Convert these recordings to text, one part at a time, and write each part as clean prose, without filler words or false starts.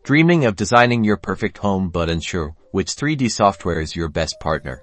Dreaming of designing your perfect home but unsure which 3D software is your best partner?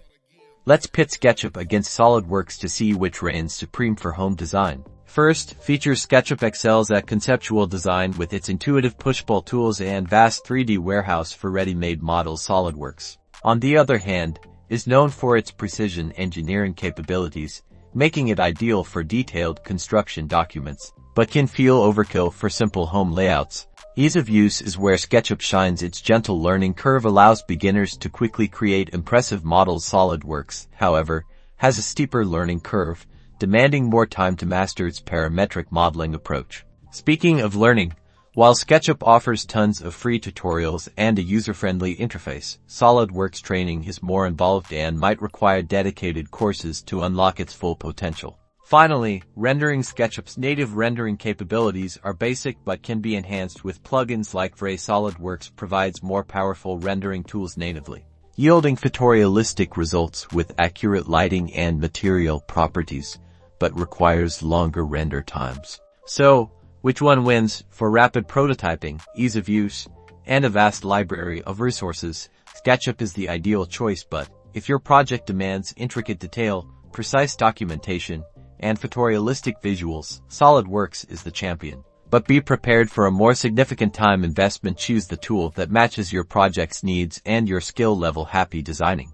Let's pit SketchUp against SolidWorks to see which reigns supreme for home design. First, features SketchUp excels at conceptual design with its intuitive push-pull tools and vast 3D warehouse for ready-made models. SolidWorks, on the other hand, is known for its precision engineering capabilities, making it ideal for detailed construction documents, but can feel overkill for simple home layouts. Ease of use is where SketchUp shines. Its gentle learning curve allows beginners to quickly create impressive models. SolidWorks, however, has a steeper learning curve, demanding more time to master its parametric modeling approach. Speaking of learning, while SketchUp offers tons of free tutorials and a user-friendly interface, SolidWorks training is more involved and might require dedicated courses to unlock its full potential. Finally, rendering. SketchUp's native rendering capabilities are basic but can be enhanced with plugins like Vs. SolidWorks provides more powerful rendering tools natively, yielding photorealistic results with accurate lighting and material properties, but requires longer render times. So, which one wins? For rapid prototyping, ease of use, and a vast library of resources, SketchUp is the ideal choice, but if your project demands intricate detail, precise documentation, and photorealistic visuals, SolidWorks is the champion. But be prepared for a more significant time investment. Choose the tool that matches your project's needs and your skill level. Happy designing.